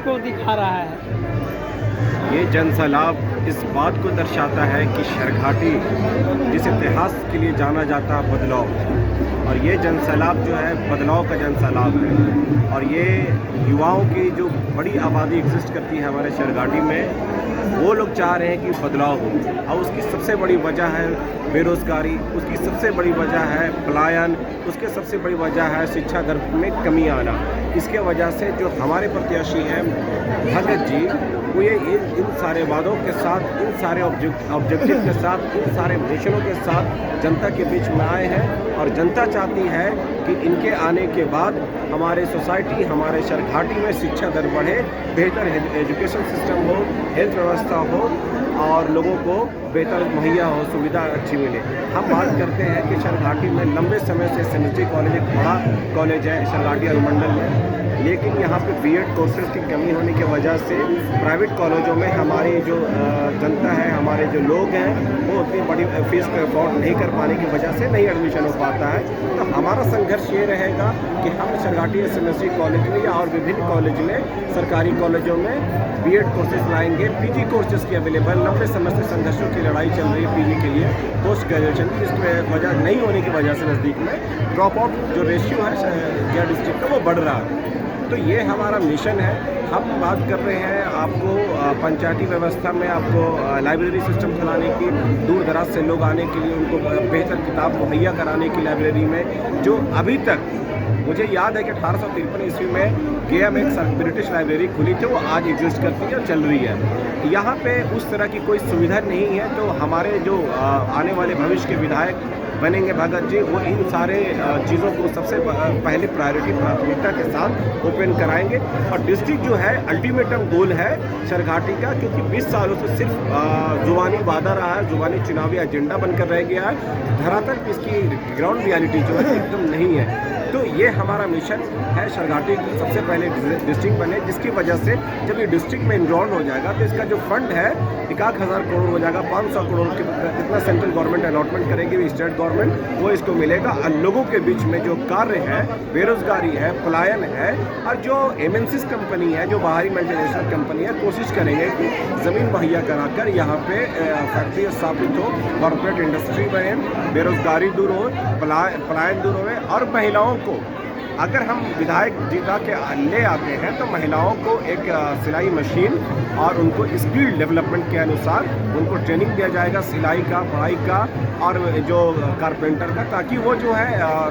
को दिखा रहा है। ये जनसैलाब इस बात को दर्शाता है कि शरघाटी जिस इतिहास के लिए जाना जाता है बदलाव, और ये जनसैलाब जो है बदलाव का जनसैलाब है। और ये युवाओं की जो बड़ी आबादी एग्जिस्ट करती है हमारे शरघाटी में, वो लोग चाह रहे हैं कि बदलाव हो। और उसकी सबसे बड़ी वजह है बेरोज़गारी, उसकी सबसे बड़ी वजह है पलायन, उसके सबसे बड़ी वजह है शिक्षा दर में कमी आना। इसके वजह से जो हमारे प्रत्याशी हैं भगत जी, वो ये इन सारे वादों के साथ, इन सारे ऑब्जेक्टिव के साथ, इन सारे मिशनों के साथ जनता के बीच में आए हैं। और जनता चाहती है कि इनके आने के बाद हमारे सोसाइटी, हमारे शरघाटी में शिक्षा दर बढ़े, बेहतर एजुकेशन सिस्टम हो, हेल्थ व्यवस्था हो और लोगों को बेहतर मुहैया हो, सुविधा अच्छी मिले। हम बात करते हैं कि शरघाटी में लंबे समय से SMSD कॉलेज एक बड़ा कॉलेज है शरघाटी अनुमंडल में, लेकिन यहाँ पे B.Ed कोर्सेज़ की कमी होने की वजह से प्राइवेट कॉलेजों में हमारी जो जनता है, हमारे जो लोग हैं, वो उतनी बड़ी फीस को अफोर्ड नहीं कर पाने की वजह से नहीं एडमिशन हो पाता है। तो हमारा संघर्ष ये रहेगा कि हम शरघाटी SMSD कॉलेज में या और विभिन्न कॉलेज में, सरकारी कॉलेजों में B.Ed कोर्सेज लाएंगे। PG कोर्सेज़ की अवेलेबल, लंबे समय से संघर्षों की लड़ाई चल रही है PG के लिए, पोस्ट ग्रेजुएशन की, इसमें वजह नहीं होने की वजह से नज़दीक में ड्रॉप आउट जो रेशियो है गया डिस्ट्रिक्ट का, वो बढ़ रहा है। तो ये हमारा मिशन है। हम बात कर रहे हैं आपको पंचायती व्यवस्था में आपको लाइब्रेरी सिस्टम चलाने की, दूर दराज से लोग आने के लिए उनको बेहतर किताब मुहैया कराने की लाइब्रेरी में, जो अभी तक मुझे याद है कि 1853 ईस्वी में गया में एक ब्रिटिश लाइब्रेरी खुली थी, वो आज एग्जिस्ट करती है और चल रही है। यहाँ पे उस तरह की कोई सुविधा नहीं है। तो हमारे जो आने वाले भविष्य के विधायक बनेंगे भगत जी, वो इन सारे चीज़ों को सबसे पहले प्राथमिकता के साथ ओपन कराएंगे। और डिस्ट्रिक्ट जो है अल्टीमेटम गोल है शरघाटी का, क्योंकि 20 सालों से सिर्फ जुबानी वादा रहा है, जुबानी चुनावी एजेंडा बनकर रह गया है। धरातल पर इसकी ग्राउंड रियलिटी जो है एकदम नहीं है। तो ये हमारा मिशन है, शरघाटी सबसे पहले डिस्ट्रिक्ट बने, जिसकी वजह से जब ये डिस्ट्रिक्ट में इनरोल हो जाएगा तो इसका जो फंड है 1,000 करोड़ हो जाएगा। 500 करोड़ कितना सेंट्रल गवर्नमेंट अलॉटमेंट करेगी, स्टेट गवर्नमेंट, वो इसको मिलेगा। और लोगों के बीच में जो कार्य है, बेरोजगारी है, पलायन है, और जो MNCs कंपनी है, जो बाहरी मल्टीनेशनल कंपनी है, कोशिश करेंगे कि ज़मीन मुहैया कराकर यहाँ पे फैक्ट्री स्थापित हो, कॉर्पोरेट इंडस्ट्री बने, बेरोजगारी दूर हो, पलायन दूर हो। और महिलाओं को अगर हम विधायक जीता के ले आते हैं तो महिलाओं को एक सिलाई मशीन और उनको स्किल डेवलपमेंट के अनुसार उनको ट्रेनिंग दिया जाएगा, सिलाई का, पढ़ाई का और जो कारपेंटर का, ताकि वो जो है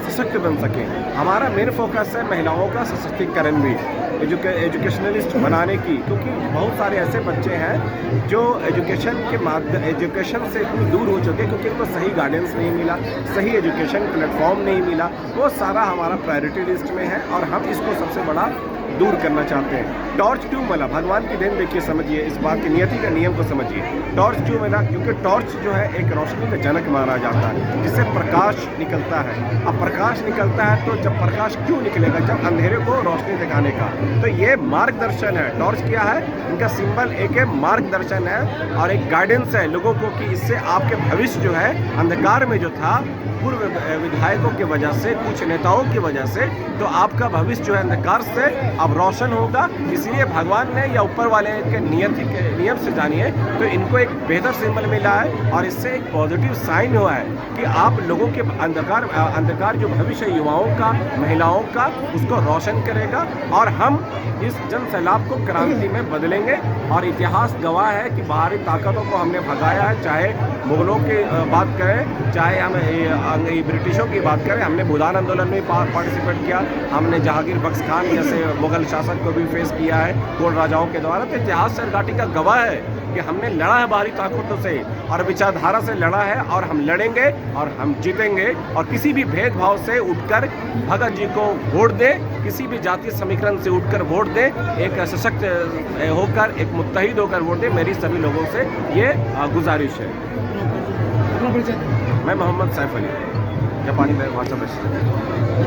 सशक्त बन सके। हमारा मेन फोकस है महिलाओं का सशक्तिकरण भी, एजुकेशनलिस्ट बनाने की, क्योंकि बहुत सारे ऐसे बच्चे हैं जो एजुकेशन से इतनी दूर हो चुके, क्योंकि उनको सही गाइडेंस नहीं मिला, सही एजुकेशन प्लेटफॉर्म नहीं मिला। वो सारा हमारा प्रायोरिटी लिस्ट में है और हम इसको सबसे बड़ा दूर करना चाहते हैं। टॉर्च क्यों मिला? भगवान की देन देखिए, समझिए इस बात की, नियति का नियम को समझिए। टॉर्च क्यों मिला? क्योंकि टॉर्च जो है एक रोशनी का जनक माना जाता है, जिससे प्रकाश निकलता है। अब प्रकाश निकलता है तो जब प्रकाश क्यों निकलेगा? जब अंधेरे को रोशनी दिखाने का। तो ये मार्गदर्शन है। टॉर्च क्या है? इनका सिंबल एक है, मार्गदर्शन है और एक गाइडेंस है लोगों को, कि इससे आपके भविष्य जो है अंधकार में जो था पूर्व विधायकों की वजह से, कुछ नेताओं की वजह से, तो आपका भविष्य जो है अंधकार से अब रोशन होगा। इसलिए भगवान ने या ऊपर वाले के नियम से जानिए तो इनको एक बेहतर सिंबल मिला है और इससे एक पॉजिटिव साइन हुआ है कि आप लोगों के अंधकार जो भविष्य युवाओं का, महिलाओं का, उसको रोशन करेगा। और हम इस जन सैलाब को क्रांति में बदलेंगे। और इतिहास गवाह है कि बाहरी ताकतों को हमने भगाया है, चाहे मुगलों की बात करें, चाहे हम ब्रिटिशों की बात करें। हमने भूदान आंदोलन में पार्टिसिपेट किया, हमने जहांगीर बख्श खान जैसे मुगल शासक को भी फेस किया है कोल राजाओं के द्वारा। तो इतिहास शरघाटी का गवाह है कि हमने लड़ा है बाहरी ताकतों से और विचारधारा से लड़ा है, और हम लड़ेंगे और हम जीतेंगे। और किसी भी भेदभाव से उठकर भगत जी को वोट दें, किसी भी जातीय समीकरण से उठकर वोट दें, एक सशक्त होकर, एक मुत्तहिद होकर वोट दें। मेरी सभी लोगों से ये गुजारिश है। मैं मोहम्मद सैफ अली, जापानी में व्हाट्सएप।